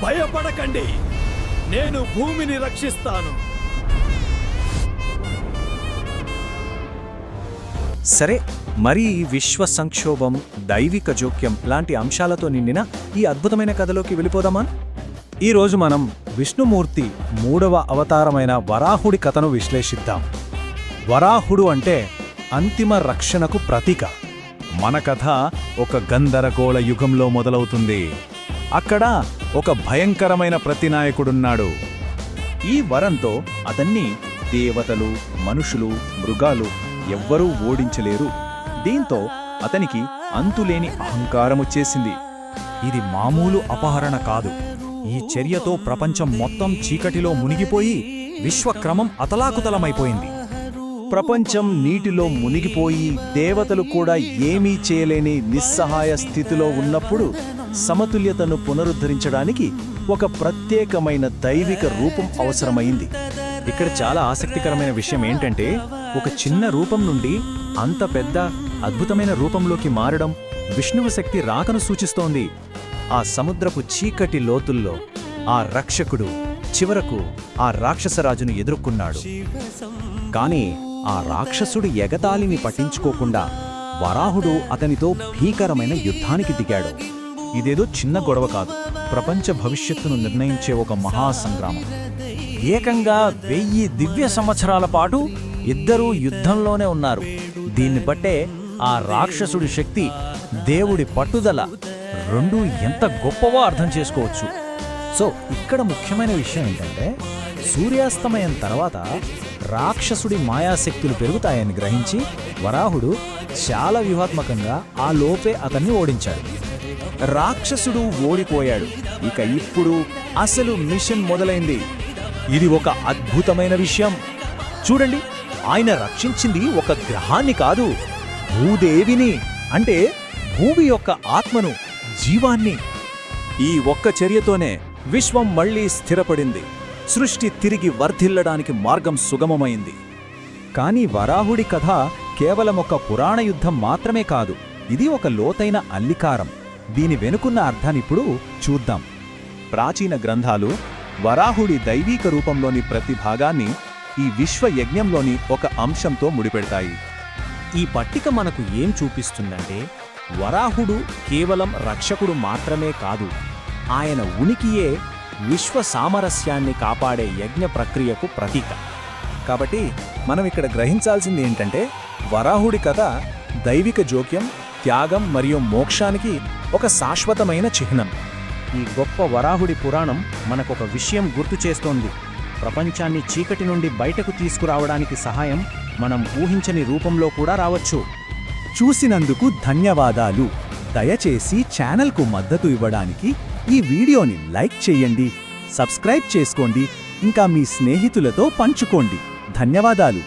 భయపడకండి, నేను భూమిని రక్షిస్తాను. సరే, మరి ఈ విశ్వ సంక్షోభం, దైవిక జోక్యం లాంటి అంశాలతో నిండిన ఈ అద్భుతమైన కథలోకి వెళ్ళిపోదామా? ఈరోజు మనం విష్ణుమూర్తి 3వ అవతారమైన వరాహుడి కథను విశ్లేషిద్దాం. వరాహుడు అంటే అంతిమ రక్షణకు ప్రతీక. మన కథ ఒక గందరగోళ యుగంలో మొదలవుతుంది. అక్కడ ఒక భయంకరమైన ప్రతినాయకుడున్నాడు. ఈ వరంతో అతన్ని దేవతలు, మనుషులు, మృగాలు ఎవ్వరూ ఓడించలేరు. దీంతో అతనికి అంతులేని అహంకారమొచ్చేసింది. ఇది మామూలు అపహరణ కాదు. ఈ చర్యతో ప్రపంచం మొత్తం చీకటిలో మునిగిపోయి విశ్వక్రమం అతలాకుతలమైపోయింది. ప్రపంచం నీటిలో మునిగిపోయి దేవతలు కూడా ఏమీ చేయలేని నిస్సహాయ స్థితిలో ఉన్నప్పుడు సమతుల్యతను పునరుద్ధరించడానికి ఒక ప్రత్యేకమైన దైవిక రూపం అవసరమైంది. ఇక్కడ చాలా ఆసక్తికరమైన విషయం ఏంటంటే, ఒక చిన్న రూపం నుండి అంత పెద్ద అద్భుతమైన రూపంలోకి మారడం విష్ణువు శక్తి రాకను సూచిస్తోంది. ఆ సముద్రపు చీకటి లోతుల్లో ఆ రక్షకుడు చివరకు ఆ రాక్షసరాజును ఎదుర్కొన్నాడు. కాని ఆ రాక్షసుడి ఎగతాళిని పట్టించుకోకుండా వరాహుడు అతనితో భీకరమైన యుద్ధానికి దిగాడు. ఇదేదో చిన్న గొడవ కాదు, ప్రపంచ భవిష్యత్తును నిర్ణయించే ఒక మహాసంగ్రామం. ఏకంగా 1000 దివ్య సంవత్సరాల పాటు ఇద్దరూ యుద్ధంలోనే ఉన్నారు. దీన్ని బట్టే ఆ రాక్షసుడి శక్తి, దేవుడి పట్టుదల రెండూ ఎంత గొప్పవో అర్థం చేసుకోవచ్చు. సో ఇక్కడ ముఖ్యమైన విషయం ఏంటంటే, సూర్యాస్తమయం తర్వాత రాక్షసుడి మాయాశక్తులు పెరుగుతాయని గ్రహించి వరాహుడు చాలా వ్యూహాత్మకంగా ఆ లోపే అతన్ని ఓడించాడు. రాక్షసుడు ఓడిపోయాడు. ఇక ఇప్పుడు అసలు మిషన్ మొదలైంది. ఇది ఒక అద్భుతమైన విషయం. చూడండి, ఆయన రక్షించింది ఒక గ్రహాన్ని కాదు, భూదేవిని, అంటే భూమి యొక్క ఆత్మను, జీవాన్ని. ఈ ఒక్క చర్యతోనే విశ్వం మళ్లీ స్థిరపడింది. సృష్టి తిరిగి వర్ధిల్లడానికి మార్గం సుగమమైంది. కాని వరాహుడి కథ కేవలం ఒక పురాణ యుద్ధం మాత్రమే కాదు, ఇది ఒక లోతైన అల్లికారం. దీని వెనుకున్న అర్థాన్నిప్పుడు చూద్దాం. ప్రాచీన గ్రంథాలు వరాహుడి దైవీక రూపంలోని ప్రతి భాగాన్ని ఈ విశ్వయజ్ఞంలోని ఒక అంశంతో ముడిపెడతాయి. ఈ పట్టిక మనకు ఏం చూపిస్తుందంటే, వరాహుడు కేవలం రక్షకుడు మాత్రమే కాదు, ఆయన ఉనికియే విశ్వ సామరస్యాన్ని కాపాడే యజ్ఞ ప్రక్రియకు ప్రతీక. కాబట్టి మనం ఇక్కడ గ్రహించాల్సింది ఏంటంటే, వరాహుడి కథ దైవిక జోక్యం, త్యాగం మరియు మోక్షానికి ఒక శాశ్వతమైన చిహ్నం. ఈ గొప్ప వరాహుడి పురాణం మనకొక విషయం గుర్తు చేస్తోంది. ప్రపంచాన్ని చీకటి నుండి బయటకు తీసుకురావడానికి సహాయం మనం ఊహించని రూపంలో కూడా రావచ్చు. చూసినందుకు ధన్యవాదాలు. దయచేసి ఛానల్కు మద్దతు ఇవ్వడానికి ఈ వీడియోని లైక్ చేయండి, సబ్స్క్రైబ్ చేసుకోండి, ఇంకా మీ స్నేహితులతో పంచుకోండి. ధన్యవాదాలు.